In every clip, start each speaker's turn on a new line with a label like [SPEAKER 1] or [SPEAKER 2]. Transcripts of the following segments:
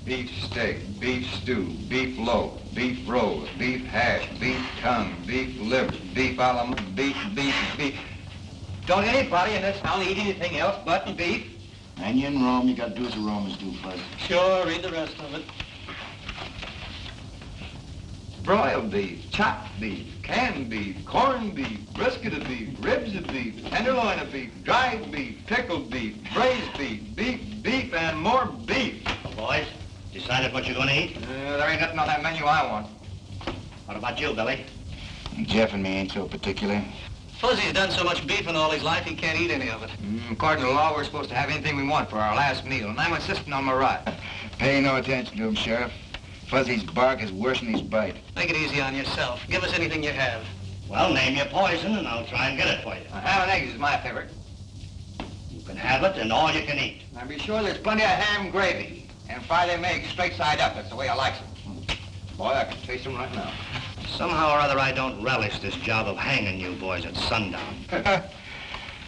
[SPEAKER 1] beef steak, beef stew, beef loaf, beef roll, beef hash, beef tongue, beef liver, beef beef. Don't anybody in this town eat anything else but beef?
[SPEAKER 2] And you in Rome, you got to do as the Romans do, Fuzz.
[SPEAKER 3] Sure, read the rest of it.
[SPEAKER 1] Broiled beef, chopped beef, canned beef, corned beef, brisket of beef, ribs of beef, tenderloin of beef, dried beef, pickled beef, braised beef, beef, and more beef.
[SPEAKER 4] Boys, decided what you're going to eat?
[SPEAKER 1] There ain't nothing on that menu I want.
[SPEAKER 4] What about you, Billy?
[SPEAKER 2] Jeff and me ain't so particular.
[SPEAKER 3] Fuzzy's done so much beefing all his life, he can't eat any of it.
[SPEAKER 1] According to the law, we're supposed to have anything we want for our last meal, and I'm insisting on my right.
[SPEAKER 2] Pay no attention to him, Sheriff. Fuzzy's bark is worse than his bite.
[SPEAKER 3] Make it easy on yourself. Give us anything you have.
[SPEAKER 4] Well, name your poison, and I'll try and get it for you.
[SPEAKER 1] Ham and eggs is my favorite.
[SPEAKER 4] You can have it, and all you can eat.
[SPEAKER 1] Now be sure there's plenty of ham gravy, and fry them eggs straight side up. That's the way I like them. Boy, I can taste them right now.
[SPEAKER 4] Somehow or other, I don't relish this job of hanging you boys at sundown.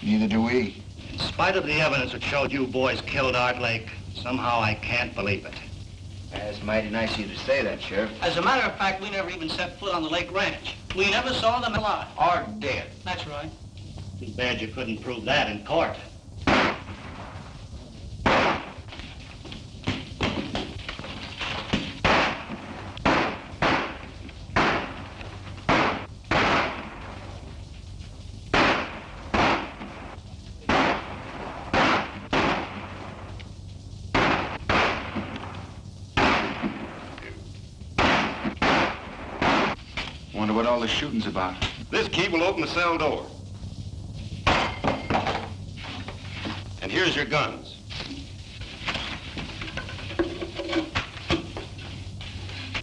[SPEAKER 2] Neither do we.
[SPEAKER 4] In spite of the evidence that showed you boys killed Art Lake, somehow I can't believe it.
[SPEAKER 2] That's mighty nice of you to say that, Sheriff.
[SPEAKER 3] As a matter of fact, we never even set foot on the Lake Ranch. We never saw them alive.
[SPEAKER 1] Or dead.
[SPEAKER 3] That's right.
[SPEAKER 4] Too bad you couldn't prove that in court.
[SPEAKER 2] Wonder what all the shooting's about.
[SPEAKER 5] This key will open the cell door. And here's your guns.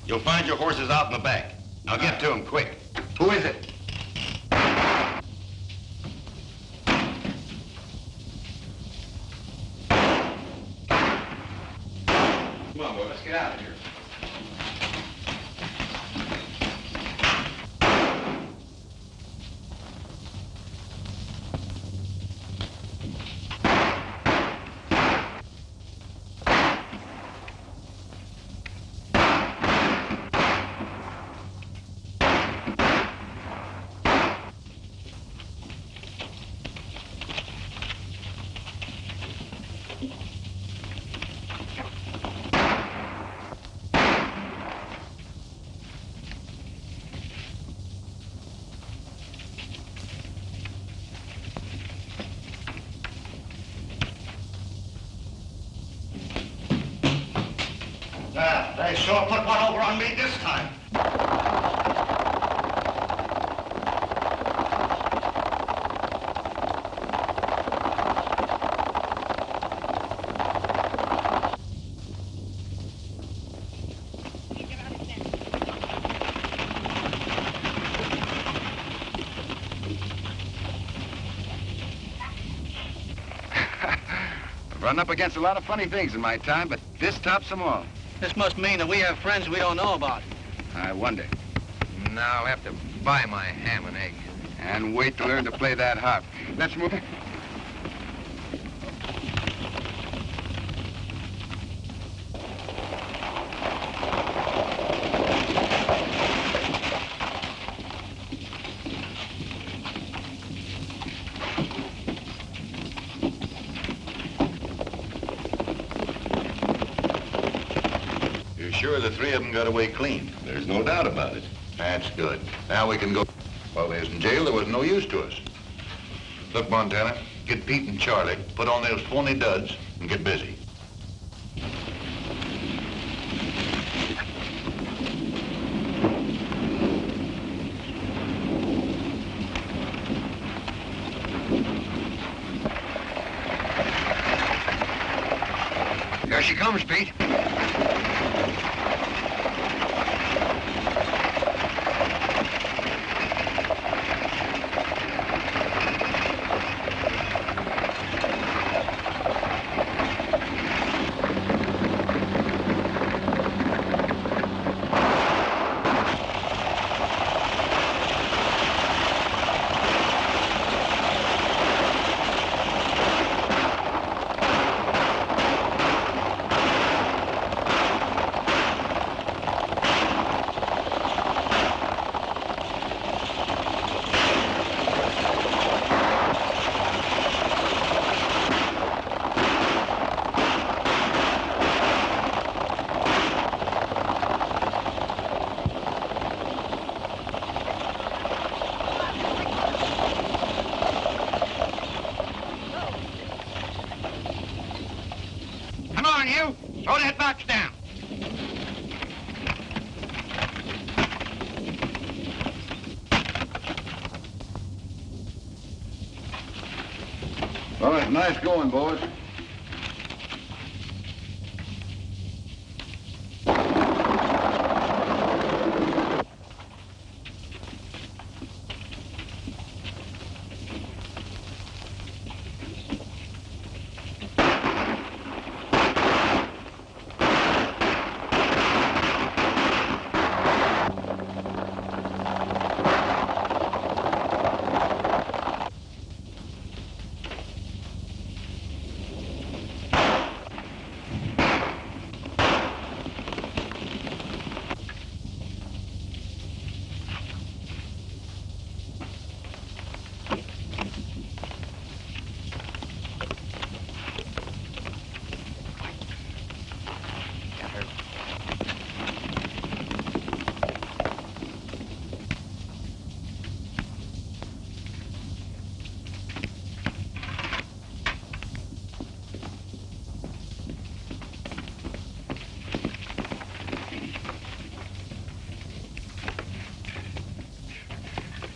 [SPEAKER 5] You'll find your horses out in the back. Now get to them quick.
[SPEAKER 1] Who is it? Come on, boy, let's get out of here.
[SPEAKER 4] They sure put one over on me this time.
[SPEAKER 5] I've run up against a lot of funny things in my time, but this tops them all.
[SPEAKER 3] This must mean that we have friends we don't know about.
[SPEAKER 5] I wonder.
[SPEAKER 1] Now I'll have to buy my ham and egg.
[SPEAKER 5] And wait to learn to play that harp. Let's move. Sure the three of them got away clean. There's no doubt about it. That's good. Now we can go. While they was in jail, there was no use to us. Look, Montana, get Pete and Charlie, put on those phony duds, and get busy.
[SPEAKER 1] Here she comes, Pete.
[SPEAKER 4] Throw that box down.
[SPEAKER 5] All right, nice going, boys.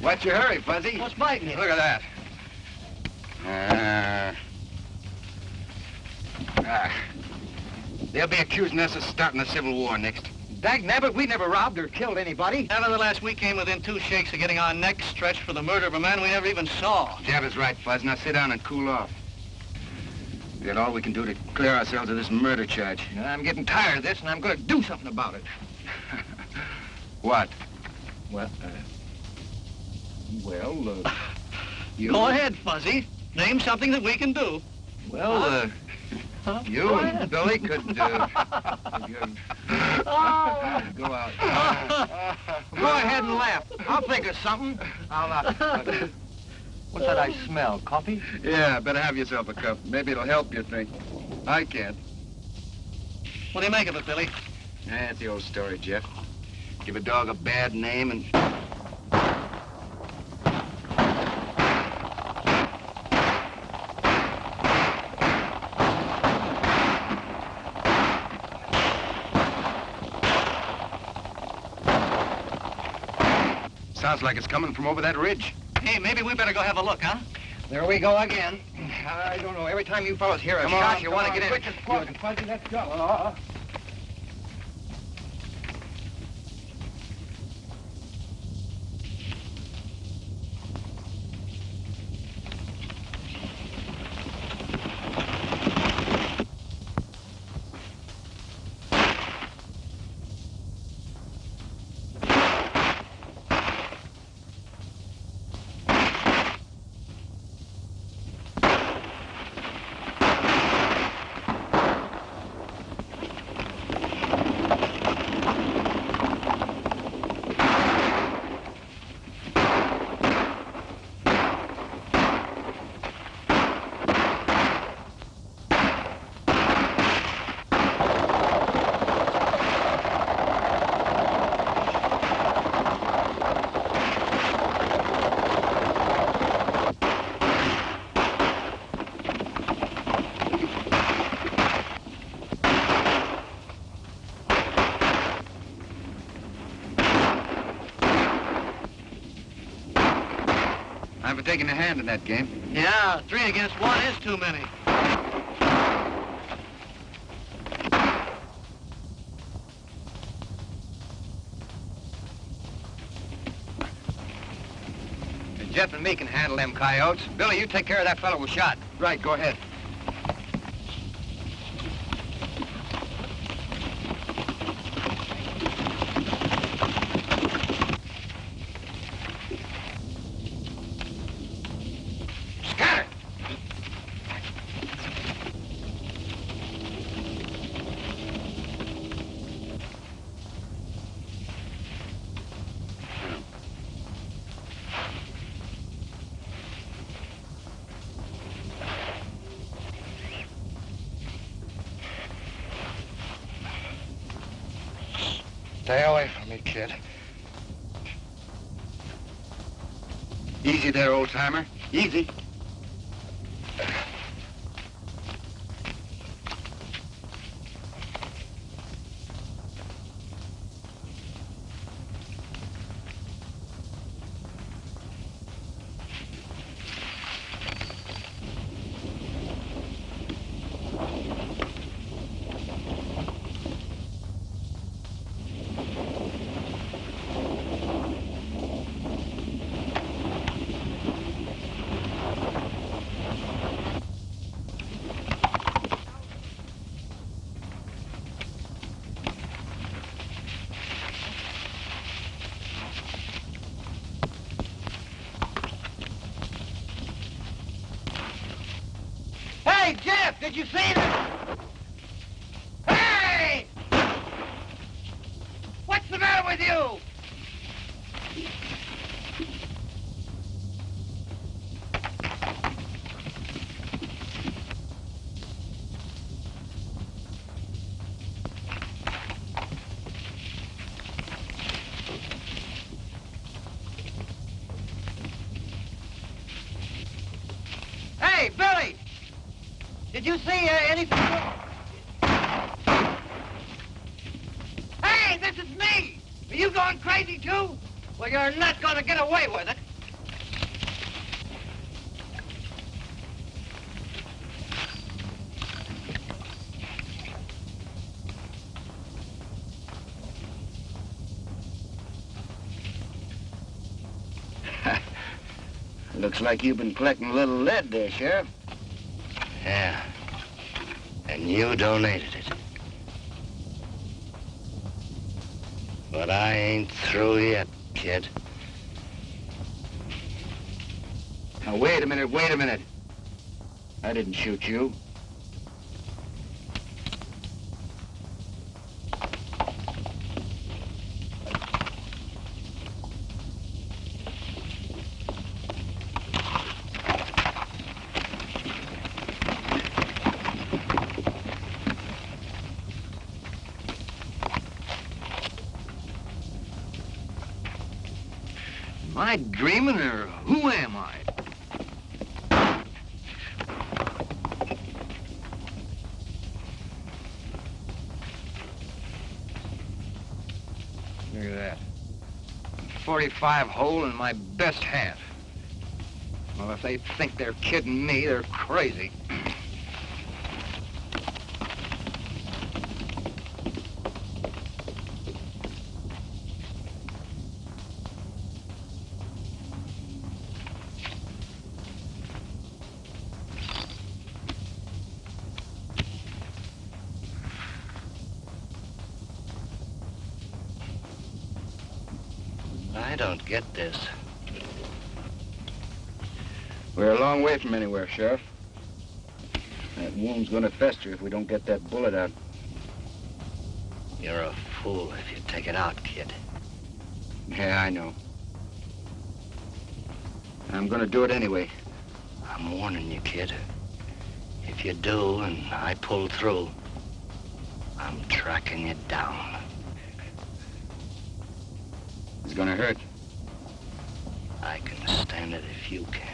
[SPEAKER 2] What's your hurry, Fuzzy?
[SPEAKER 3] What's biting you?
[SPEAKER 2] Look at that. They'll be accusing us of starting a civil war next.
[SPEAKER 1] Dag nabbit, we never robbed or killed anybody.
[SPEAKER 3] Nevertheless, we came within 2 shakes of getting our necks stretched for the murder of a man we never even saw.
[SPEAKER 2] Jeff is right, Fuzz. Now sit down and cool off. We got all we can do to clear ourselves of this murder charge.
[SPEAKER 1] I'm getting tired of this, and I'm going to do something about it.
[SPEAKER 2] What?
[SPEAKER 1] Well, you...
[SPEAKER 3] Go ahead, Fuzzy. Name something that we can do.
[SPEAKER 2] Well, you and Billy could, if you go out.
[SPEAKER 1] Go ahead and laugh. I'll think of something. What's that I smell? Coffee?
[SPEAKER 2] Yeah, better have yourself a cup. Maybe it'll help you think. I can't.
[SPEAKER 3] What do you make of it, Billy?
[SPEAKER 2] That's the old story, Jeff. Give a dog a bad name and... Sounds like it's coming from over that ridge.
[SPEAKER 3] Hey, maybe we better go have a look, huh?
[SPEAKER 1] There we go again. I don't know. Every time you fellas hear a shot, you want to get in.
[SPEAKER 2] Quick as possible, Fuzzy, let's go. I'm for taking a hand in that game.
[SPEAKER 3] Yeah, 3 against 1 is too many.
[SPEAKER 1] Jeff and me can handle them coyotes. Billy, you take care of that fellow who shot.
[SPEAKER 2] Right, go ahead.
[SPEAKER 1] Stay away from me, kid.
[SPEAKER 2] Easy there, old-timer. Easy. Did you see that? Hey! What's the matter with you? Hey, Billy! Did you see anything? Hey, this is me! Are you going crazy, too? Well, you're not going to get away with it. Looks like you've been collecting a little lead there, Sheriff.
[SPEAKER 4] Yeah. And you donated it. But I ain't through yet, kid.
[SPEAKER 2] Now, wait a minute. I didn't shoot you. Am I dreaming, or who am I? Look at that. 45 hole in my best hat. Well, if they think they're kidding me, they're crazy.
[SPEAKER 4] I don't get this.
[SPEAKER 2] We're a long way from anywhere, Sheriff. That wound's gonna fester if we don't get that bullet out.
[SPEAKER 4] You're a fool if you take it out, kid.
[SPEAKER 2] Yeah, I know. I'm gonna do it anyway.
[SPEAKER 4] I'm warning you, kid. If you do and I pull through, I'm tracking you down.
[SPEAKER 2] It's gonna hurt.
[SPEAKER 4] I can stand it if you can.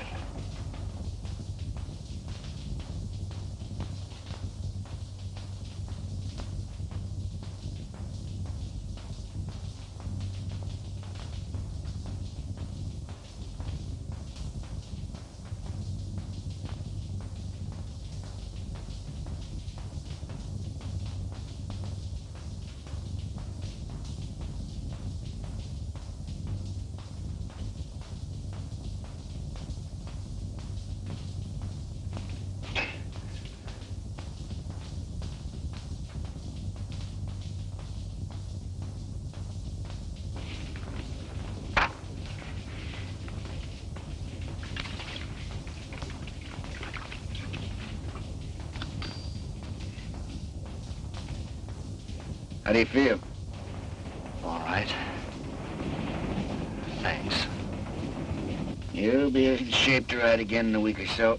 [SPEAKER 2] How do you feel?
[SPEAKER 4] All right. Thanks.
[SPEAKER 2] You'll be in shape to ride again in a week or so.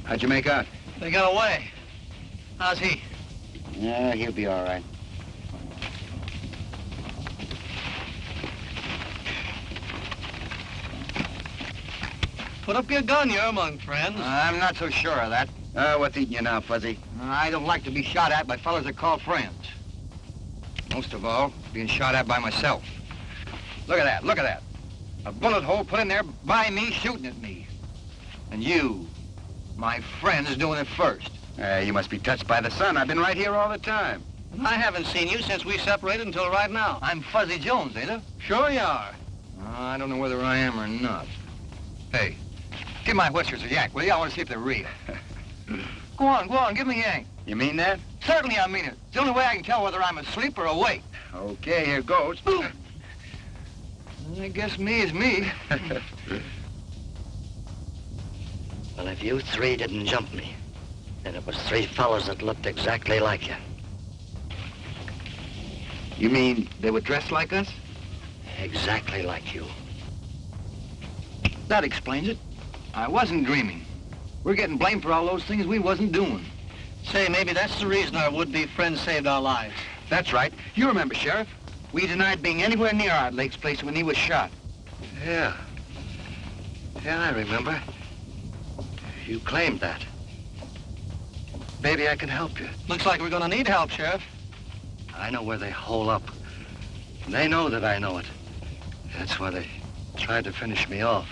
[SPEAKER 2] How'd you make out?
[SPEAKER 3] They got away. How's he?
[SPEAKER 2] Yeah, he'll be all right.
[SPEAKER 3] Put up your gun, you're among friends.
[SPEAKER 2] I'm not so sure of that. What's eating you now, Fuzzy? I don't like to be shot at by fellas that call friends. Most of all, being shot at by myself. Look at that. A bullet hole put in there by me shooting at me. And you, my friend, is doing it first. You must be touched by the sun. I've been right here all the time.
[SPEAKER 3] I haven't seen you since we separated until right now.
[SPEAKER 2] I'm Fuzzy Jones, ain't I?
[SPEAKER 3] Sure you are.
[SPEAKER 2] I don't know whether I am or not. Hey, give my whiskers a yank, will you? I want to see if they're real. Go on, give me a yank. You mean that? Certainly I mean it. It's the only way I can tell whether I'm asleep or awake. Okay, here goes. I guess me is me.
[SPEAKER 4] Well, if you three didn't jump me, then it was three fellas that looked exactly like you.
[SPEAKER 2] You mean they were dressed like us?
[SPEAKER 4] Exactly like you.
[SPEAKER 2] That explains it. I wasn't dreaming. We're getting blamed for all those things we wasn't doing.
[SPEAKER 3] Say, maybe that's the reason our would-be friends saved our lives.
[SPEAKER 2] That's right. You remember, Sheriff. We denied being anywhere near Art Lake's place when he was shot.
[SPEAKER 4] Yeah. Yeah, I remember. You claimed that. Maybe I can help you.
[SPEAKER 3] Looks like we're gonna need help, Sheriff.
[SPEAKER 4] I know where they hole up. They know that I know it. That's why they tried to finish me off.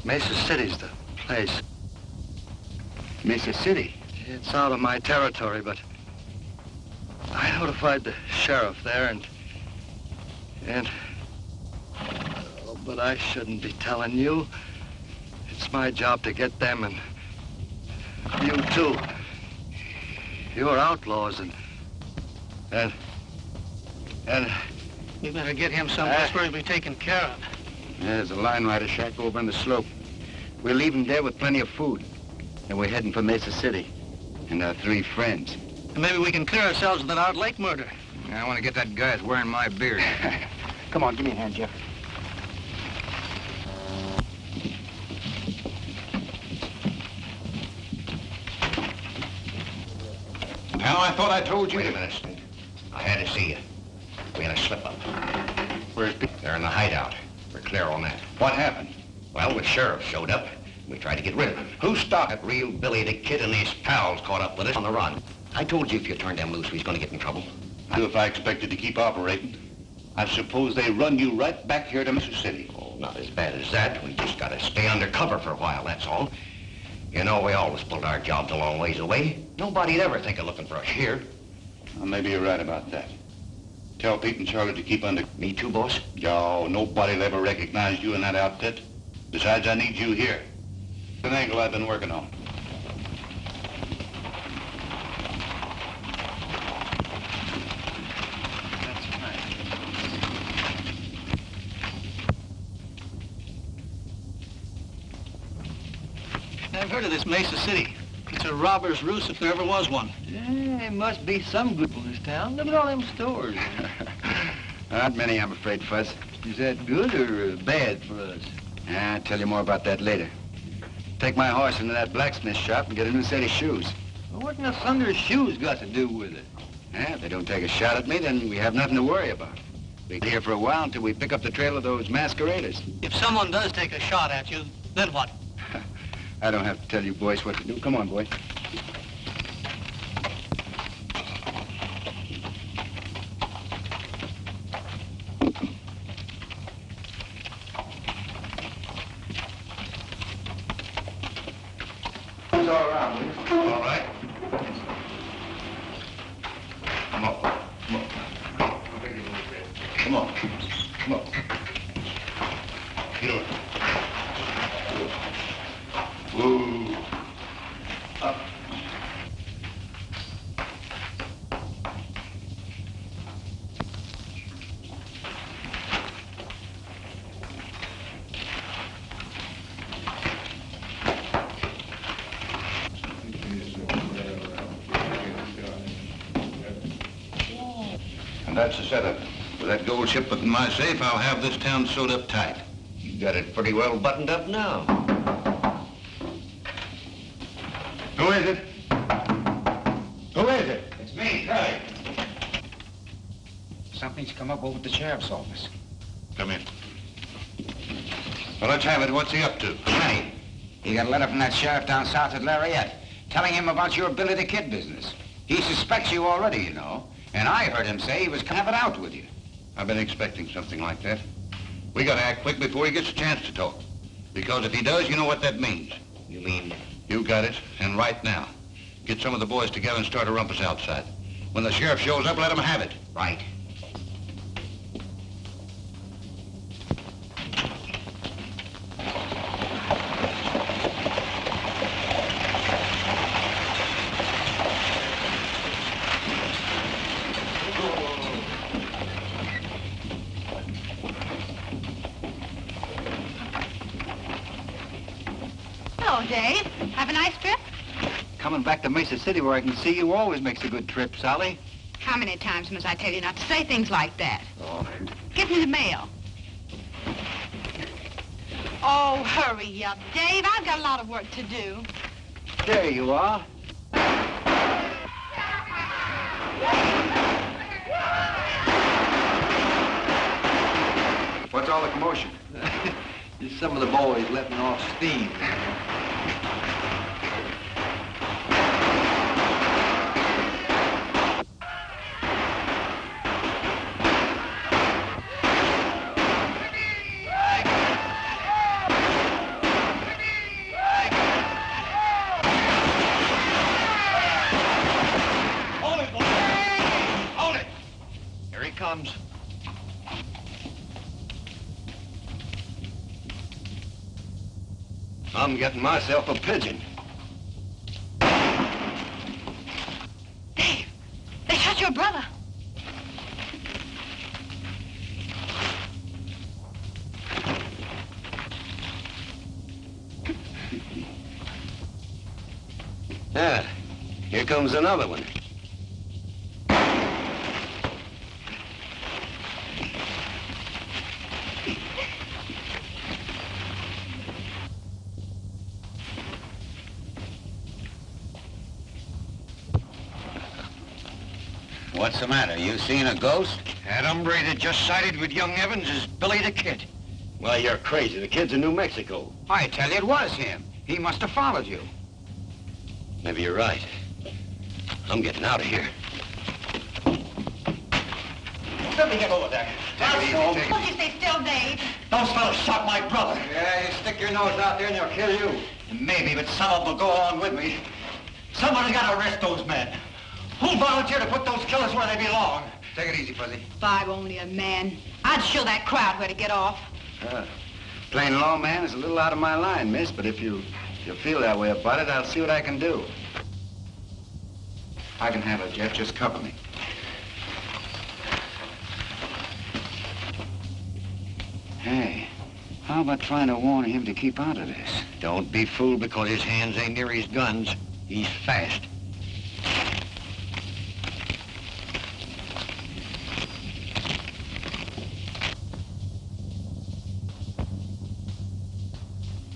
[SPEAKER 4] Mesa City's the place.
[SPEAKER 2] Mesa City?
[SPEAKER 4] It's out of my territory, but I notified the sheriff there and oh, but I shouldn't be telling you. It's my job to get them and you too. You're outlaws and
[SPEAKER 3] We better get him someplace where he'll be taken care of.
[SPEAKER 2] There's a line rider shack over on the slope. We'll leave him there with plenty of food. And we're heading for Mesa City. And our three friends.
[SPEAKER 3] And maybe we can clear ourselves of that Art Lake murder.
[SPEAKER 2] I want to get that guy that's wearing my beard. Come on, give me a hand, Jeff.
[SPEAKER 5] Now, I thought I told you.
[SPEAKER 1] Wait a minute. I had to see you. We had a slip-up.
[SPEAKER 5] Where's Pete?
[SPEAKER 1] They're in the hideout. We're clear on that.
[SPEAKER 5] What happened?
[SPEAKER 1] Well, the sheriff showed up. We tried to get rid of him. Who stopped that real Billy the Kid and his pals caught up with us on the run? I told you if you turned them loose, we was going to get in trouble.
[SPEAKER 5] If I expected to keep operating, I suppose they run you right back here to Mesa City.
[SPEAKER 1] Oh, not as bad as that. We just got to stay under cover for a while, that's all. You know, we always pulled our jobs a long ways away. Nobody'd ever think of looking for us here.
[SPEAKER 5] Well, maybe you're right about that. Tell Pete and Charlie to keep under...
[SPEAKER 1] Me too, boss?
[SPEAKER 5] No, nobody'll ever recognize you in that outfit. Besides, I need you here. It's an angle I've been working on.
[SPEAKER 3] I've heard of this Mesa City. It's a robber's roost if there ever was one.
[SPEAKER 2] Yeah, there must be some good in this town. Look at all them stores. Not many, I'm afraid, Fuzz. Is that good or bad for us? I'll tell you more about that later. Take my horse into that blacksmith shop and get a new set of shoes. Well, what in the thunder's shoes got to do with it? Yeah, if they don't take a shot at me, then we have nothing to worry about. We'll be here for a while until we pick up the trail of those masqueraders.
[SPEAKER 3] If someone does take a shot at you, then what?
[SPEAKER 2] I don't have to tell you boys what to do. Come on, boy. It's all around, will you?
[SPEAKER 1] All right. Come on. Come on. Come on. Come on. Get over. Whoa. Up. And that's the setup. With that gold ship in my safe, I'll have this town sewed up tight. You got it pretty well buttoned up now. Who is it? Who is it?
[SPEAKER 6] It's me, Crabbe. Something's come up over at the sheriff's office.
[SPEAKER 5] Come in. Well, let's have it. What's he up to?
[SPEAKER 6] Sonny, he got a letter from that sheriff down south at Lariat, telling him about your Billy the Kid business. He suspects you already, you know. And I heard him say he was gonna have it out with you.
[SPEAKER 5] I've been expecting something like that. We gotta act quick before he gets a chance to talk. Because if he does, you know what that means.
[SPEAKER 1] You mean?
[SPEAKER 5] You got it, and right now. Get some of the boys together and start a rumpus outside. When the sheriff shows up, let him have it.
[SPEAKER 1] Right.
[SPEAKER 7] Hello, Dave. Have a nice trip?
[SPEAKER 2] Coming back to Mesa City where I can see you always makes a good trip, Sally.
[SPEAKER 7] How many times must I tell you not to say things like that?
[SPEAKER 2] Oh.
[SPEAKER 7] Give me the mail. Oh, hurry up, Dave. I've got a lot of work to do.
[SPEAKER 2] There you are.
[SPEAKER 1] What's all the commotion?
[SPEAKER 2] Just some of the boys letting off steam.
[SPEAKER 3] Hold it, boy. Hold it.
[SPEAKER 2] Here he comes. I'm getting myself a pigeon.
[SPEAKER 7] Dave, they shot your brother.
[SPEAKER 2] Yeah, here comes another one.
[SPEAKER 6] What's the matter? You seen a ghost?
[SPEAKER 2] That hombre that just sided with young Evans is Billy the Kid. Well, you're crazy. The kid's in New Mexico.
[SPEAKER 6] I tell you, it was him. He must have followed you.
[SPEAKER 2] Maybe you're right. I'm getting out of here.
[SPEAKER 3] Let me get over there.
[SPEAKER 7] Won't you stay still, Dave?
[SPEAKER 3] Those fellas shot my brother.
[SPEAKER 1] Yeah, you stick your nose out there and they'll kill you.
[SPEAKER 3] Maybe, but some of them will go along with me. Somebody's got to arrest those men. Who'll volunteer to put those killers where they belong?
[SPEAKER 1] Take it easy, Fuzzy.
[SPEAKER 7] If I were only a man, I'd show that crowd where to get off.
[SPEAKER 2] Plain lawman is a little out of my line, miss, but if you feel that way about it, I'll see what I can do.
[SPEAKER 6] I can handle it, Jeff. Just cover me. Hey, how about trying to warn him to keep out of this?
[SPEAKER 2] Don't be fooled because his hands ain't near his guns. He's fast.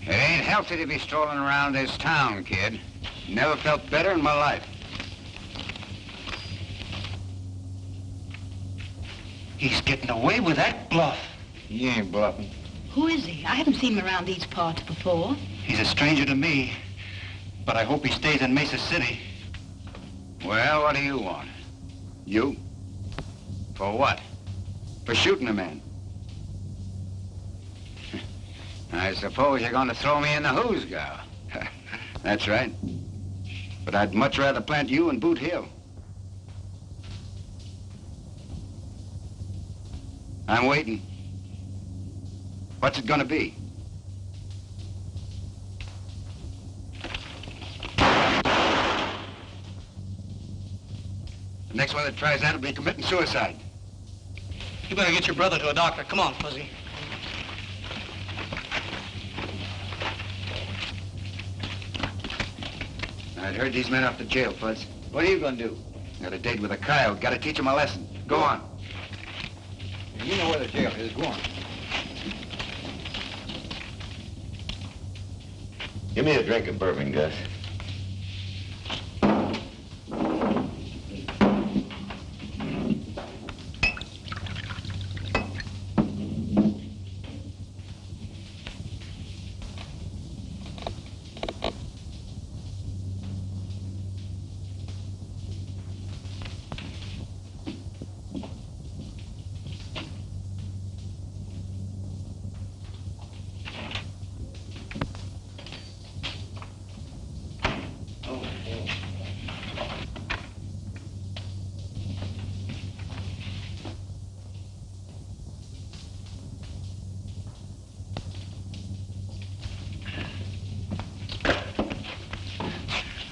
[SPEAKER 6] It ain't healthy to be strolling around this town, kid. Never felt better in my life.
[SPEAKER 3] He's getting away with that bluff.
[SPEAKER 1] He ain't bluffing.
[SPEAKER 7] Who is he? I haven't seen him around these parts before.
[SPEAKER 3] He's a stranger to me, but I hope he stays in Mesa City.
[SPEAKER 6] Well, what do you want?
[SPEAKER 2] You?
[SPEAKER 6] For what?
[SPEAKER 2] For shooting a man.
[SPEAKER 6] I suppose you're going to throw me in the hoosgow.
[SPEAKER 2] That's right. But I'd much rather plant you in Boot Hill. I'm waiting. What's it gonna be? The next one that tries that will be committing suicide.
[SPEAKER 3] You better get your brother to a doctor. Come on, Fuzzy.
[SPEAKER 2] I'd heard these men off to jail, Fuzz. What are you gonna do? Got a date with a coyote. Gotta teach him a lesson. Go on.
[SPEAKER 1] You know where the jail is. Go on.
[SPEAKER 5] Give me a drink of bourbon, Gus.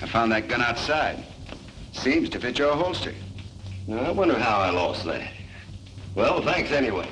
[SPEAKER 2] I found that gun outside. Seems to fit your holster.
[SPEAKER 5] Now, I wonder how I lost that. Well, thanks anyway.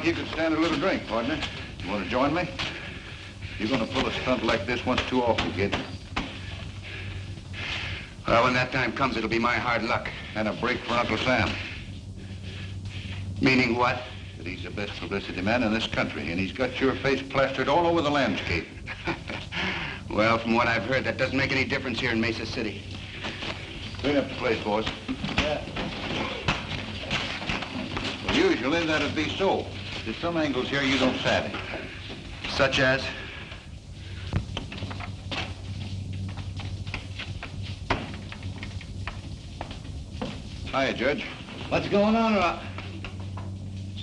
[SPEAKER 5] like you could stand a little drink, partner. You want to join me? You're going to pull a stunt like this once too often, kid.
[SPEAKER 2] Well, when that time comes, it'll be my hard luck.
[SPEAKER 5] And a break for Uncle Sam.
[SPEAKER 2] Meaning what?
[SPEAKER 5] That he's the best publicity man in this country, and he's got your face plastered all over the landscape.
[SPEAKER 2] Well, from what I've heard, that doesn't make any difference here in Mesa City.
[SPEAKER 5] Clean up the place, boys. Well, usually that'd be so. There's some angles here you don't savvy.
[SPEAKER 2] Such as?
[SPEAKER 5] Hiya, Judge.
[SPEAKER 6] What's going on, Rob?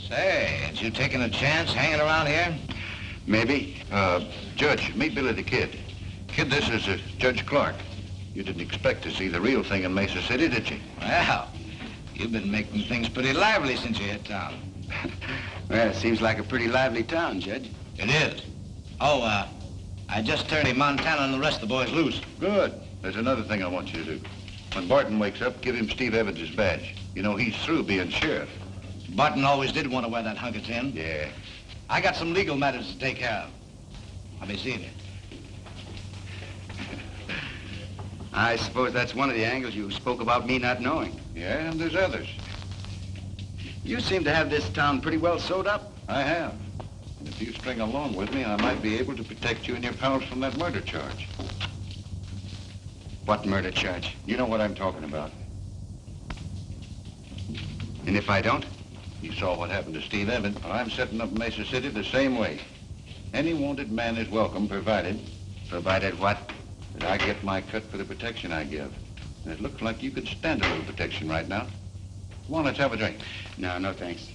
[SPEAKER 6] Say, had you taken a chance hanging around here?
[SPEAKER 2] Maybe.
[SPEAKER 5] Judge, meet Billy the Kid. Kid, this is Judge Clark. You didn't expect to see the real thing in Mesa City, did you?
[SPEAKER 6] Well, you've been making things pretty lively since you hit town.
[SPEAKER 2] Well, it seems like a pretty lively town, Judge.
[SPEAKER 6] It is. Oh, I just turned Montana and the rest of the boys loose.
[SPEAKER 5] Good. There's another thing I want you to do. When Barton wakes up, give him Steve Evans' badge. You know, he's through being sheriff.
[SPEAKER 6] Barton always did want to wear that hunk of tin.
[SPEAKER 5] Yeah.
[SPEAKER 6] I got some legal matters to take care of. I'll be seeing you.
[SPEAKER 2] I suppose that's one of the angles you spoke about me not knowing.
[SPEAKER 5] Yeah, and there's others.
[SPEAKER 2] You seem to have this town pretty well sewed up.
[SPEAKER 5] I have. And if you string along with me, I might be able to protect you and your pals from that murder charge.
[SPEAKER 2] What murder charge?
[SPEAKER 5] You know what I'm talking about.
[SPEAKER 2] And if I don't?
[SPEAKER 5] You saw what happened to Steve Evans. Well, I'm setting up Mesa City the same way. Any wanted man is welcome, provided...
[SPEAKER 2] Provided what?
[SPEAKER 5] That I get my cut for the protection I give. And it looks like you could stand a little protection right now. Come on, let's have a drink.
[SPEAKER 2] No, no thanks.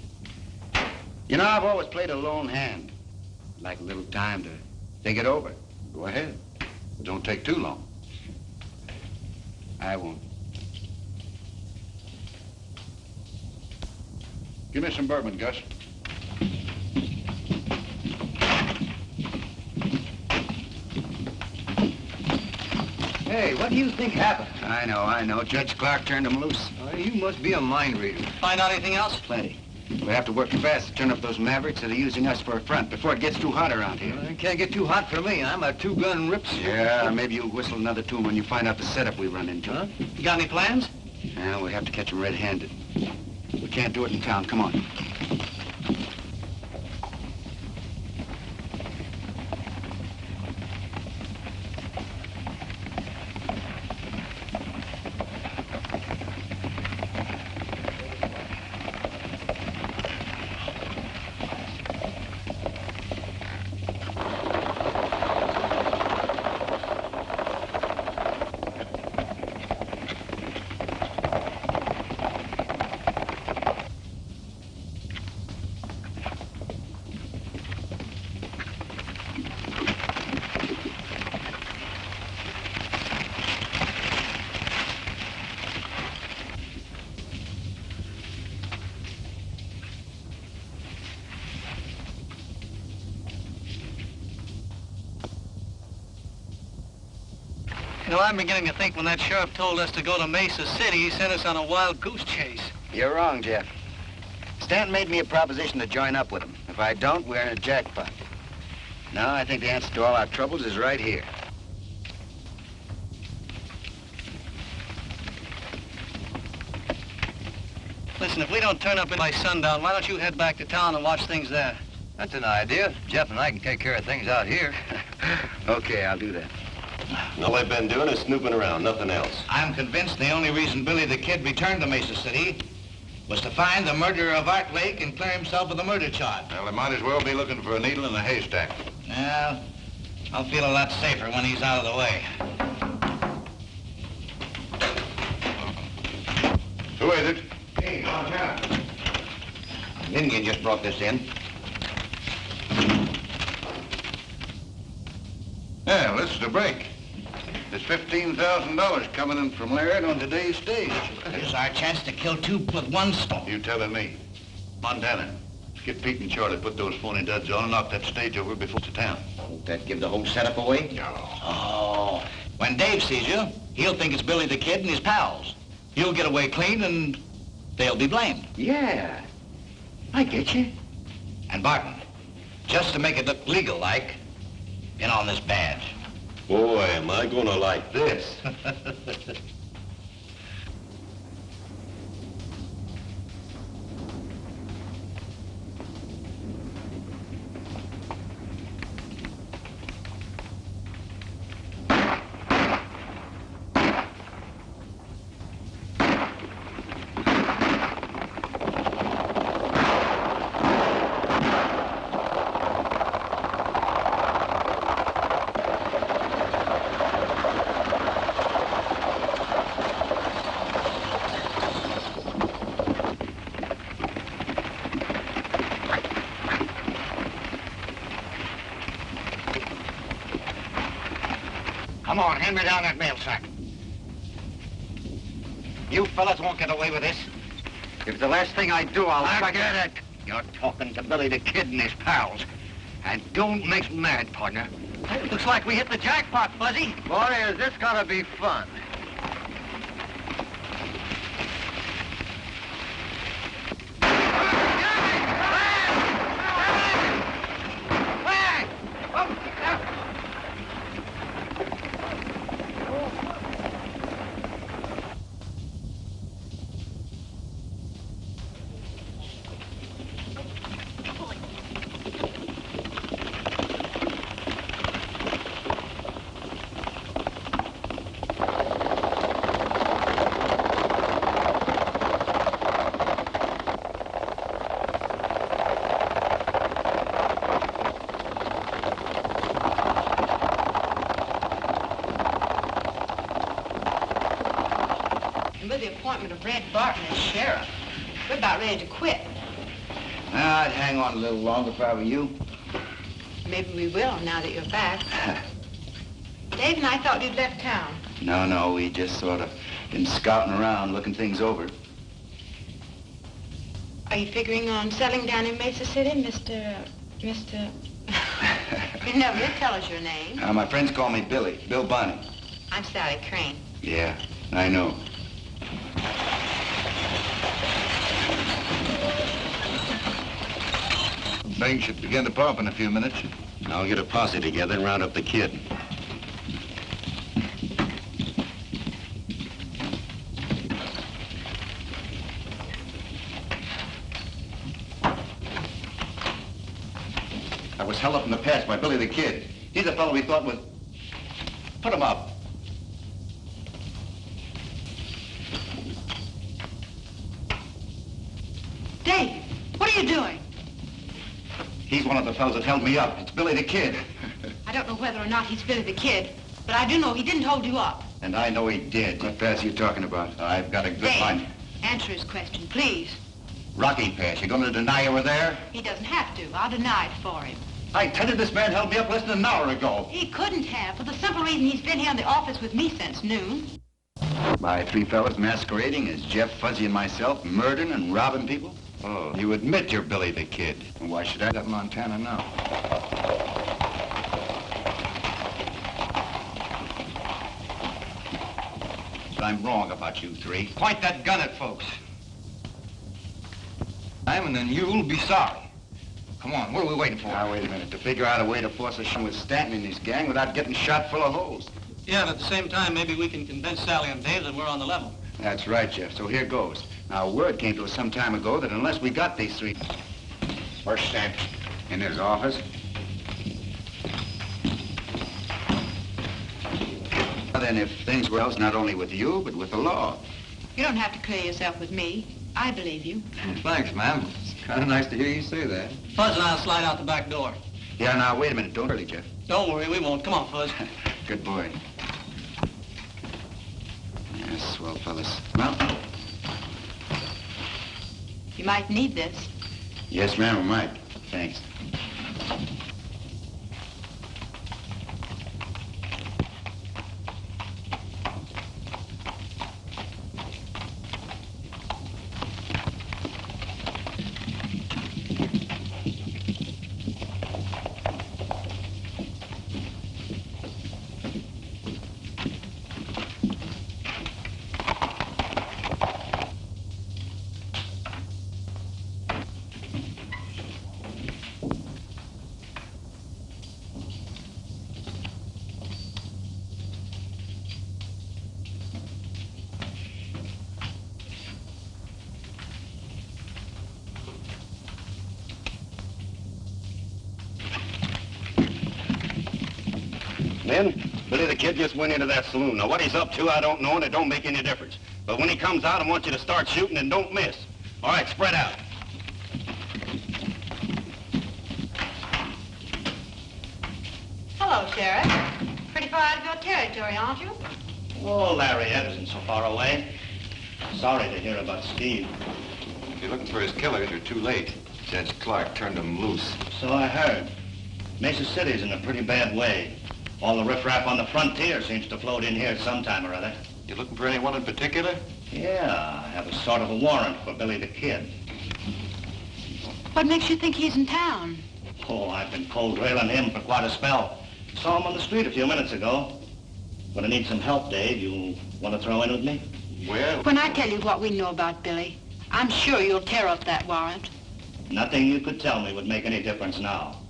[SPEAKER 2] You know, I've always played a lone hand. I'd like a little time to think it over.
[SPEAKER 5] Go ahead. But don't take too long.
[SPEAKER 2] I won't.
[SPEAKER 5] Give me some bourbon, Gus.
[SPEAKER 6] Hey, what do you think happened?
[SPEAKER 2] I know. Judge Clark turned him loose.
[SPEAKER 6] You must be a mind reader. Find out anything else?
[SPEAKER 2] Plenty. We have to work fast to turn up those mavericks that are using us for a front before it gets too hot around here.
[SPEAKER 6] It can't get too hot for me. I'm a two-gun rips.
[SPEAKER 2] Yeah, maybe you'll whistle another tune when you find out the setup we run into.
[SPEAKER 6] Huh? You got any plans?
[SPEAKER 2] Yeah, we have to catch him red-handed. We can't do it in town. Come on.
[SPEAKER 8] You know, I'm beginning to think when that sheriff told us to go to Mesa City, he sent us on a wild goose chase.
[SPEAKER 2] You're wrong, Jeff. Stanton made me a proposition to join up with him. If I don't, we're in a jackpot. Now, I think the answer to all our troubles is right here.
[SPEAKER 8] Listen, if we don't turn up by sundown, why don't you head back to town and watch things there?
[SPEAKER 6] That's an idea. Jeff and I can take care of things out here.
[SPEAKER 2] Okay, I'll do that.
[SPEAKER 9] And all they've been doing is snooping around, nothing else.
[SPEAKER 6] I'm convinced the only reason Billy the Kid returned to Mesa City was to find the murderer of Art Lake and clear himself of the murder charge.
[SPEAKER 5] Well, they might as well be looking for a needle in a haystack.
[SPEAKER 6] Well, I'll feel a lot safer when he's out of the way.
[SPEAKER 5] Who is it?
[SPEAKER 6] Hey, Montana. An Indian just brought this in.
[SPEAKER 5] Yeah, this is the break. There's $15,000 coming in from Laird on today's stage.
[SPEAKER 6] This is our chance to kill two with one stone.
[SPEAKER 5] You telling me. Montana, get Pete and Charlie, put those phony duds on and knock that stage over before it's to town.
[SPEAKER 6] Won't that give the whole setup away?
[SPEAKER 5] No.
[SPEAKER 6] Oh, when Dave sees you, he'll think it's Billy the Kid and his pals. You'll get away clean and they'll be blamed.
[SPEAKER 2] Yeah, I get you.
[SPEAKER 6] And Barton, just to make it look legal-like, in on this badge.
[SPEAKER 9] Boy, am I gonna like this.
[SPEAKER 2] Come on, hand me down that mail sack. You fellas won't get away with this. If it's the last thing I do, I'll get it. You're talking to Billy the Kid and his pals. And don't make me mad, partner.
[SPEAKER 8] Looks like we hit the jackpot, Fuzzy.
[SPEAKER 2] Boy, is this gonna be fun.
[SPEAKER 7] With the appointment of Red Barton as sheriff, we're about ready to quit.
[SPEAKER 6] I'd hang on a little longer if I were you.
[SPEAKER 7] Maybe we will now that you're back. Dave and I thought you'd left town.
[SPEAKER 6] No, we just sort of been scouting around, looking things over.
[SPEAKER 7] Are you figuring on settling down in Mesa City, Mr. You never did tell us your name.
[SPEAKER 6] My friends call me Billy, Bill Bonnie.
[SPEAKER 7] I'm Sally Crane.
[SPEAKER 6] Yeah, I know.
[SPEAKER 5] Things should begin to pop in a few minutes.
[SPEAKER 9] I'll get a posse together and round up the kid.
[SPEAKER 2] I was held up in the past by Billy the Kid. He's a fellow we thought was... Put him up.
[SPEAKER 7] Dave, what are you doing?
[SPEAKER 2] He's one of the fellows that held me up. It's Billy the Kid.
[SPEAKER 7] I don't know whether or not he's Billy the Kid, but I do know he didn't hold you up.
[SPEAKER 2] And I know he did.
[SPEAKER 6] What pass are you talking about?
[SPEAKER 2] I've got a good
[SPEAKER 7] Dave,
[SPEAKER 2] line.
[SPEAKER 7] answer his question, please.
[SPEAKER 2] Rocky Pass. You gonna deny you were there?
[SPEAKER 7] He doesn't have to. I'll deny it for him.
[SPEAKER 2] I tell you, this man held me up less than an hour ago.
[SPEAKER 7] He couldn't have, for the simple reason he's been here in the office with me since noon.
[SPEAKER 6] By three fellas masquerading as Jeff, Fuzzy, and myself, murdering and robbing people?
[SPEAKER 2] Oh, you admit you're Billy the Kid.
[SPEAKER 6] And why should I let Montana know?
[SPEAKER 2] But I'm wrong about you three. Point that gun at folks.
[SPEAKER 6] And then you'll be sorry.
[SPEAKER 2] Come on, what are we waiting for?
[SPEAKER 6] Now, wait a minute. To figure out a way to force a shot with Stanton and his gang without getting shot full of holes.
[SPEAKER 8] Yeah, and at the same time, maybe we can convince Sally and Dave that we're on the level.
[SPEAKER 6] That's right, Jeff. So here goes. Now, word came to us some time ago that unless we got these three...
[SPEAKER 2] Where's Stanton?
[SPEAKER 6] In his office. Then if things were else, not only with you, but with the law.
[SPEAKER 7] You don't have to clear yourself with me. I believe you.
[SPEAKER 1] Thanks, ma'am. It's kind of nice to hear you say that.
[SPEAKER 8] Fuzz and I'll slide out the back door.
[SPEAKER 6] Yeah, now, wait a minute. Don't hurry, Jeff.
[SPEAKER 8] Don't worry, we won't. Come on, Fuzz.
[SPEAKER 6] Good boy. Yes, swell fellas. Well,
[SPEAKER 7] You might need this.
[SPEAKER 6] yes, ma'am, I might. Thanks.
[SPEAKER 9] Then, Billy the Kid just went into that saloon. Now, what he's up to, I don't know, and it don't make any difference. But when he comes out, I want you to start shooting and don't miss. All right, spread out.
[SPEAKER 7] Hello, Sheriff. Pretty far out of your territory, aren't you?
[SPEAKER 3] Oh, Lariette isn't so far away. Sorry to hear about Steve.
[SPEAKER 1] If you're looking for his killers, you're too late. Judge Clark turned them loose.
[SPEAKER 3] So I heard. Mesa City's in a pretty bad way. All the riffraff on the frontier seems to float in here sometime or other.
[SPEAKER 1] You looking for anyone in particular?
[SPEAKER 3] Yeah, I have a sort of a warrant for Billy the Kid.
[SPEAKER 7] What makes you think he's in town?
[SPEAKER 3] Oh, I've been cold railing him for quite a spell. Saw him on the street a few minutes ago. Gonna need some help, Dave. You want to throw in with me?
[SPEAKER 1] Well,
[SPEAKER 7] When I tell you what we know about Billy, I'm sure you'll tear up that warrant.
[SPEAKER 3] Nothing you could tell me would make any difference now.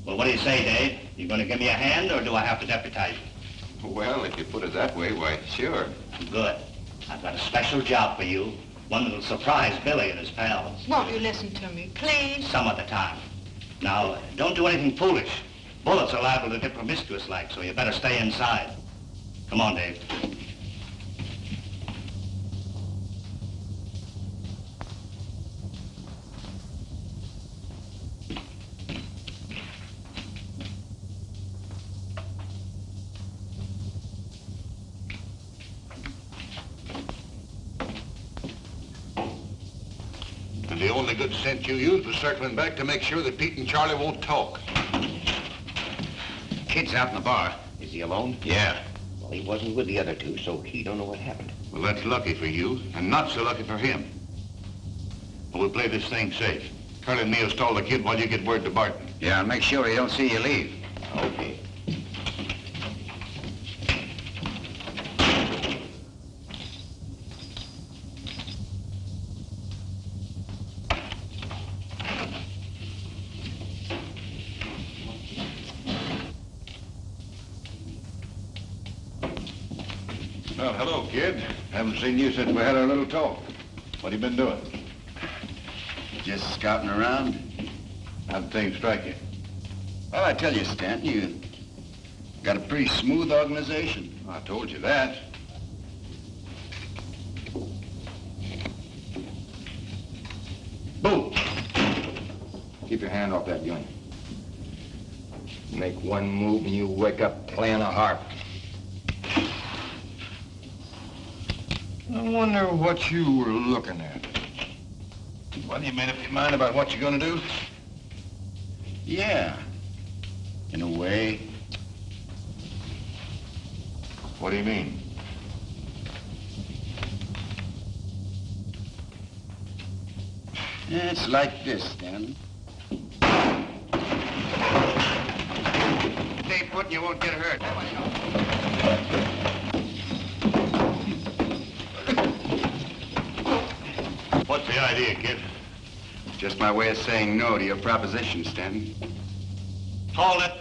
[SPEAKER 3] Well, what do you say, Dave? You gonna give me a hand, or do I have to deputize you?
[SPEAKER 1] well, if you put it that way, why, sure.
[SPEAKER 3] Good. I've got a special job for you. One that'll surprise Billy and his pals.
[SPEAKER 7] Won't you listen to me, please?
[SPEAKER 3] Some of the time. Now, don't do anything foolish. Bullets are liable to get promiscuous like, so you better stay inside. Come on, Dave.
[SPEAKER 5] And the only good sense you used was circling back to make sure that Pete and Charlie won't talk.
[SPEAKER 6] Kid's out in the bar.
[SPEAKER 9] Is he alone?
[SPEAKER 6] Yeah.
[SPEAKER 9] Well, he wasn't with the other two, so he don't know what happened.
[SPEAKER 5] Well, that's lucky for you, and not so lucky for him. But we'll play this thing safe. Curly and me'll stall the kid while you get word to Barton.
[SPEAKER 6] Yeah, and make sure he don't see you leave.
[SPEAKER 9] Okay.
[SPEAKER 5] Well, hello, kid. Haven't seen you since we had our little talk. What have you been doing?
[SPEAKER 9] Just scouting around?
[SPEAKER 5] How'd things strike you?
[SPEAKER 9] Well, I tell you, Stanton, you got a pretty smooth organization.
[SPEAKER 5] I told you that.
[SPEAKER 1] Boom! Keep your hand off that gun. Make one move and you wake up playing a harp. I wonder what you were looking at.
[SPEAKER 5] Well, you made up your mind about what you're gonna do?
[SPEAKER 9] Yeah, in a way.
[SPEAKER 5] What do you mean?
[SPEAKER 9] Yeah, it's like this, Stanton.
[SPEAKER 6] Stay put and you won't get hurt.
[SPEAKER 5] What's the idea, kid?
[SPEAKER 9] Just my way of saying no to your proposition, Stanton.
[SPEAKER 8] Hold it.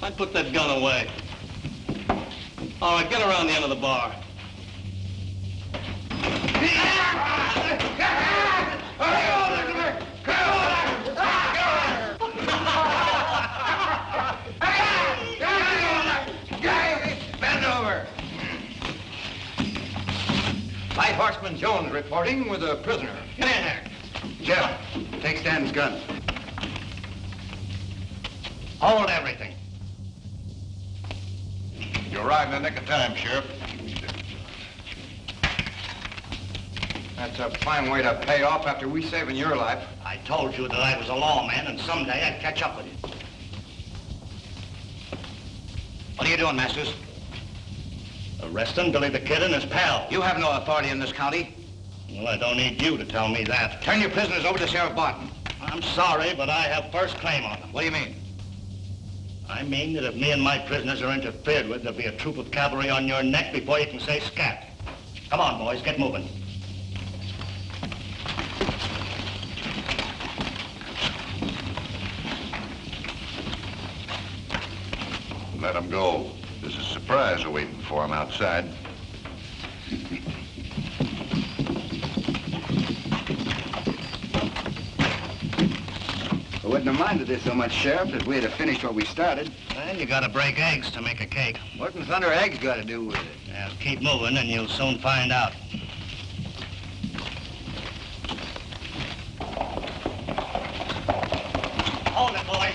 [SPEAKER 8] I'd put that gun away. All right, get around the end of the bar.
[SPEAKER 1] Bend over. Light Horseman Jones reporting with a prisoner. Get in there.
[SPEAKER 9] Jeff, take Stanton's gun.
[SPEAKER 3] Hold everything.
[SPEAKER 5] You're right in the nick of time, Sheriff.
[SPEAKER 1] That's a fine way to pay off after we saving your life.
[SPEAKER 3] I told you that I was a lawman, and someday I'd catch up with you.
[SPEAKER 6] What are you doing, Masters?
[SPEAKER 3] Arresting Billy the Kid and his pal.
[SPEAKER 6] You have no authority in this county.
[SPEAKER 3] Well, I don't need you to tell me that.
[SPEAKER 6] Turn your prisoners over to Sheriff Barton.
[SPEAKER 3] I'm sorry, but I have first claim on them.
[SPEAKER 6] What do you mean?
[SPEAKER 3] I mean that if me and my prisoners are interfered with, there'll be a troop of cavalry on your neck before you can say scat. Come on, boys, get moving.
[SPEAKER 5] Let him go. There's a surprise awaiting for him outside.
[SPEAKER 2] wouldn't have minded this so much, Sheriff, if we had finished what we started.
[SPEAKER 3] And you gotta break eggs to make a cake.
[SPEAKER 2] What in thunder eggs got to do with it?
[SPEAKER 3] Now, keep moving and you'll soon find out. Hold it, boy.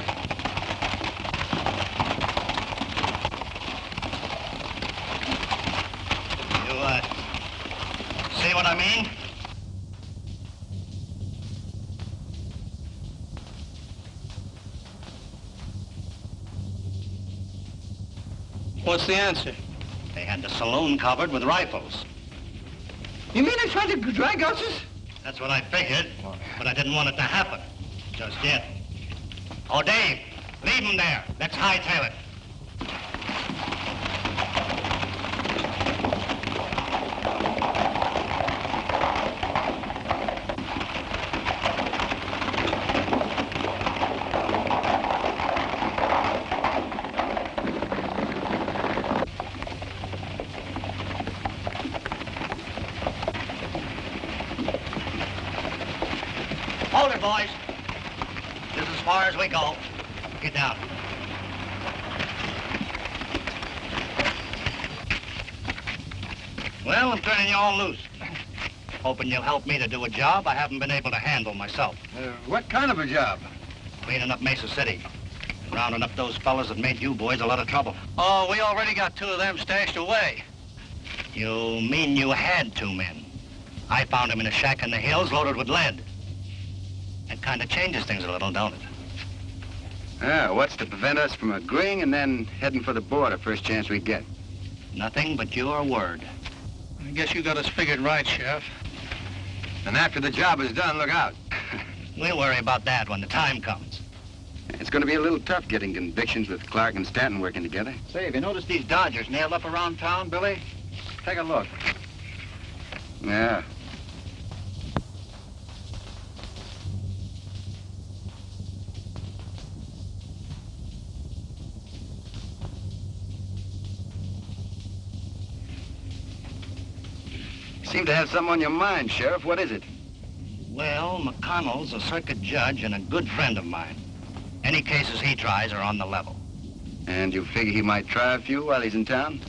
[SPEAKER 3] You, see what I mean?
[SPEAKER 8] What's the answer?
[SPEAKER 3] They had the saloon covered with rifles.
[SPEAKER 2] You mean they tried to drag us?
[SPEAKER 3] That's what I figured, but I didn't want it to happen. Just yet. Oh, Dave, leave him there. Let's hightail it. Hold it, boys. This is as far as we go. Get down. Well, I'm turning you all loose. Hoping you'll help me to do a job I haven't been able to handle myself.
[SPEAKER 2] What kind of a job?
[SPEAKER 3] Cleaning up Mesa City. And rounding up those fellas that made you boys a lot of trouble.
[SPEAKER 8] Oh, we already got 2 of them stashed away.
[SPEAKER 3] You mean you had 2 men? I found them in a shack in the hills loaded with lead. That kind of changes things a little, don't it?
[SPEAKER 2] Yeah, what's to prevent us from agreeing and then heading for the border first chance we get?
[SPEAKER 3] Nothing but your word.
[SPEAKER 8] I guess you got us figured right, Sheriff.
[SPEAKER 2] And after the job is done, look out.
[SPEAKER 3] We'll worry about that when the time comes.
[SPEAKER 2] It's going to be a little tough getting convictions with Clark and Stanton working together.
[SPEAKER 3] Say, have you noticed these Dodgers nailed up around town, Billy? Take a look.
[SPEAKER 2] Yeah. You seem to have something on your mind, Sheriff. What is it?
[SPEAKER 3] Well, McConnell's a circuit judge and a good friend of mine. Any cases he tries are on the level.
[SPEAKER 2] And you figure he might try a few while he's in town?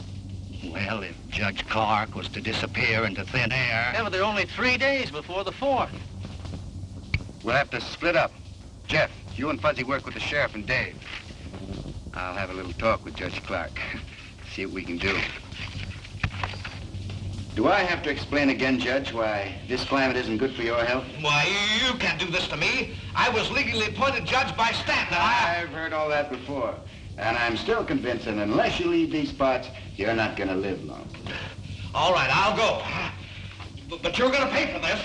[SPEAKER 3] Well, if Judge Clark was to disappear into thin air...
[SPEAKER 8] Yeah, but there are only 3 days before the 4th.
[SPEAKER 2] We'll have to split up. Jeff, you and Fuzzy work with the sheriff and Dave. I'll have a little talk with Judge Clark. See what we can do. Do I have to explain again, Judge, why this climate isn't good for your health?
[SPEAKER 1] Why, you can't do this to me. I was legally appointed judge by Stanton.
[SPEAKER 2] I've heard all that before. And I'm still convinced that unless you leave these parts, you're not going to live long.
[SPEAKER 1] All right, I'll go. But you're going to pay for this.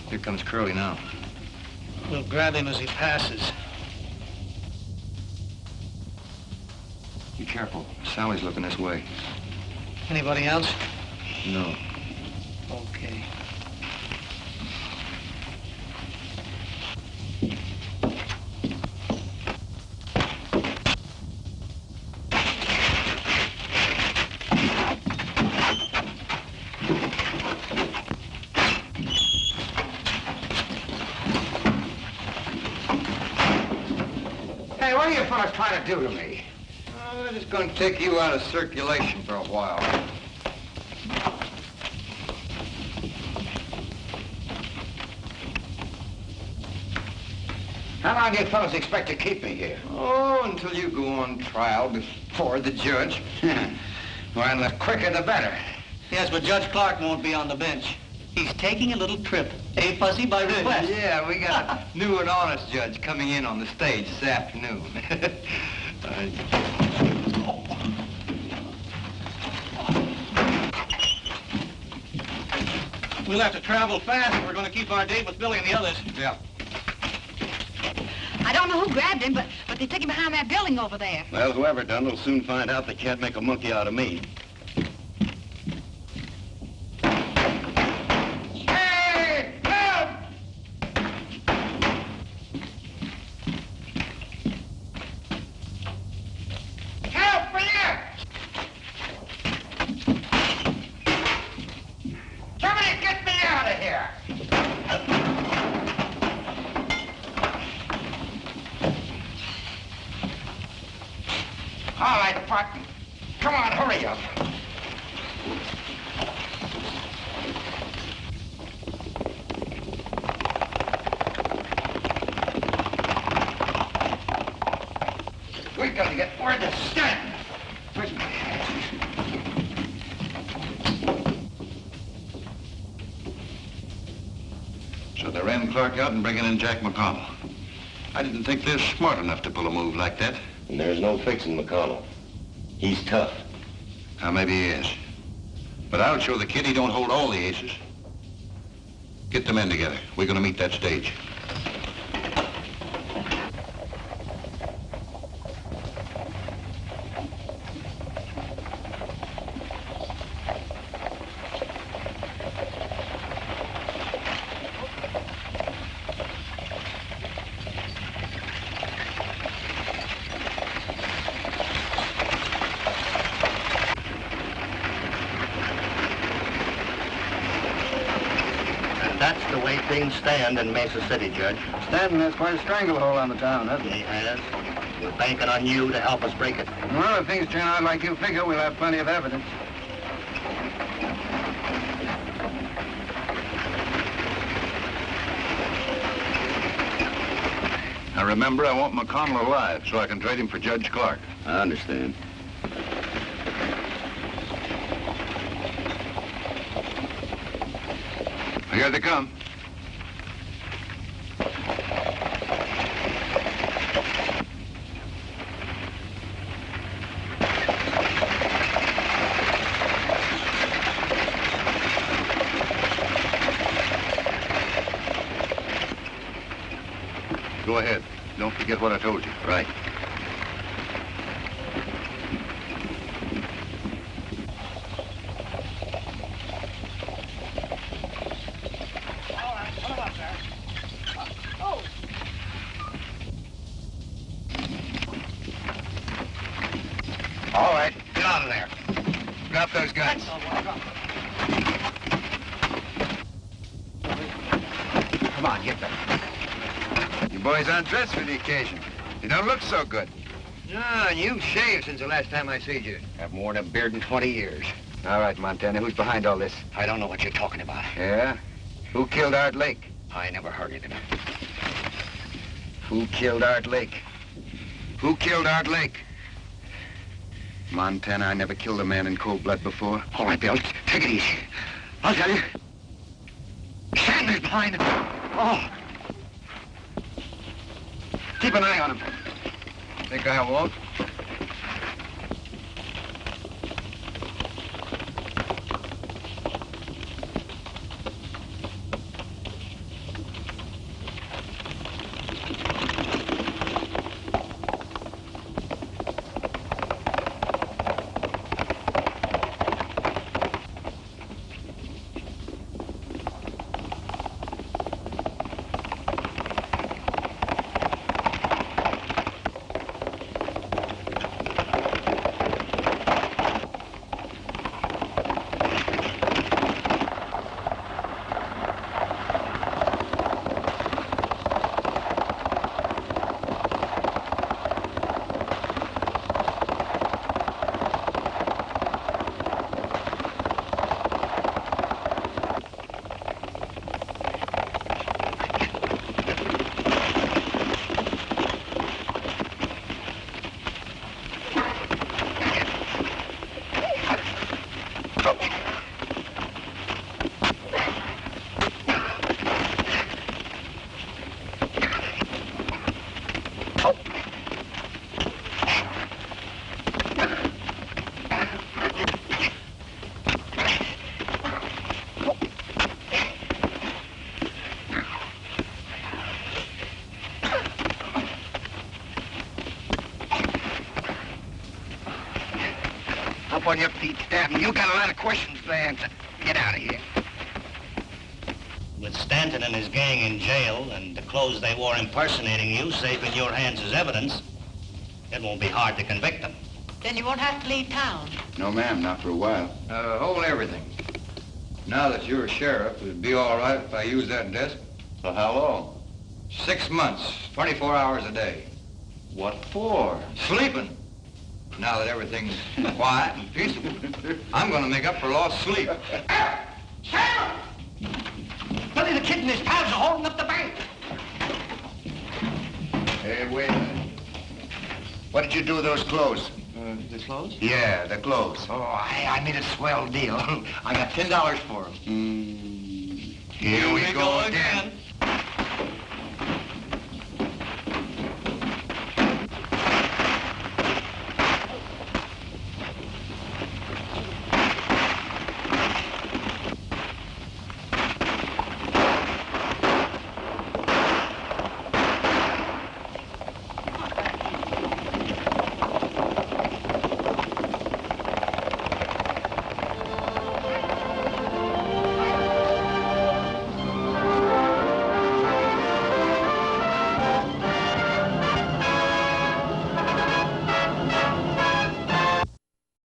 [SPEAKER 2] Here comes Curly now.
[SPEAKER 8] We'll grab him as he passes.
[SPEAKER 2] Be careful. Sally's looking this way.
[SPEAKER 8] Anybody else?
[SPEAKER 2] No.
[SPEAKER 8] Okay.
[SPEAKER 6] Hey, what are you fellas trying to do to me?
[SPEAKER 2] We're just going to take you out of circulation for a while.
[SPEAKER 6] How long do you fellas expect to keep me here?
[SPEAKER 2] Oh, until you go on trial before the judge.
[SPEAKER 6] Well, the quicker the better.
[SPEAKER 8] Yes, but Judge Clark won't be on the bench. He's taking a little trip. Eh, Fuzzy, by request?
[SPEAKER 2] Yeah, we got a new and honest judge coming in on the stage this afternoon.
[SPEAKER 8] We'll have to travel fast if we're going to keep our date with Billy and the others.
[SPEAKER 2] Yeah.
[SPEAKER 7] I don't know who grabbed him, but they took him behind that building over there.
[SPEAKER 9] Well, whoever done will soon find out they can't make a monkey out of me.
[SPEAKER 6] Hey, help!
[SPEAKER 2] partner. Come on, hurry up. We gotta get where to stand. Where's my hat?
[SPEAKER 5] So they ran Clark out and bringing in Jack McConnell. I didn't think they're smart enough to pull a move like that.
[SPEAKER 9] And there's no fixing McConnell. He's tough.
[SPEAKER 5] Now, maybe he is. But I'll show the kid he don't hold all the aces. Get the men together. We're gonna meet that stage.
[SPEAKER 3] That's the way things stand in Mesa City, Judge.
[SPEAKER 2] Stanton has quite a stranglehold on the town, hasn't
[SPEAKER 3] He has. We're banking on you to help us break it.
[SPEAKER 2] Well, if things turn out like you figure, we'll have plenty of evidence.
[SPEAKER 5] Now, remember, I want McConnell alive so I can trade him for Judge Clark.
[SPEAKER 9] I understand.
[SPEAKER 5] Here they come. Go ahead. Don't forget what I told you.
[SPEAKER 9] Right.
[SPEAKER 2] All right, get out of there. Drop those guns. Come on, get them. You boys undressed for the occasion. You don't look so good.
[SPEAKER 6] No, and you've shaved since the last time I seen you.
[SPEAKER 2] I've worn a beard in 20 years. All right, Montana, who's behind all this?
[SPEAKER 6] I don't know what you're talking about.
[SPEAKER 2] Yeah? Who killed Art Lake?
[SPEAKER 6] I never heard of him.
[SPEAKER 2] Who killed Art Lake? Who killed Art Lake? Montana, I never killed a man in cold blood before.
[SPEAKER 6] All right, Bill, take it easy. I'll tell you. Sanders behind him. Oh.
[SPEAKER 2] Keep an eye on him. Think I won't? Up on your feet, Stanton. You got a lot of questions to answer. Get out of here.
[SPEAKER 3] With Stanton and his gang in jail and the clothes they wore impersonating you safe in your hands as evidence, it won't be hard to convict them.
[SPEAKER 7] Then you won't have to leave town.
[SPEAKER 1] No, ma'am, not for a while. Hold everything. Now that you're a sheriff, it'd be all right if I use that desk.
[SPEAKER 5] For how long?
[SPEAKER 1] 6 months, 24 hours a day.
[SPEAKER 5] What for?
[SPEAKER 1] Sleeping. Now that everything's quiet and peaceable, I'm gonna make up for lost sleep.
[SPEAKER 2] Sherman! Billy the Kid and his pals are holding up the bank.
[SPEAKER 5] Hey, wait a minute. What did you do with those clothes?
[SPEAKER 2] The clothes?
[SPEAKER 5] Yeah, the clothes.
[SPEAKER 2] Oh, I made a swell deal. I got $10 for them.
[SPEAKER 5] Here we go again.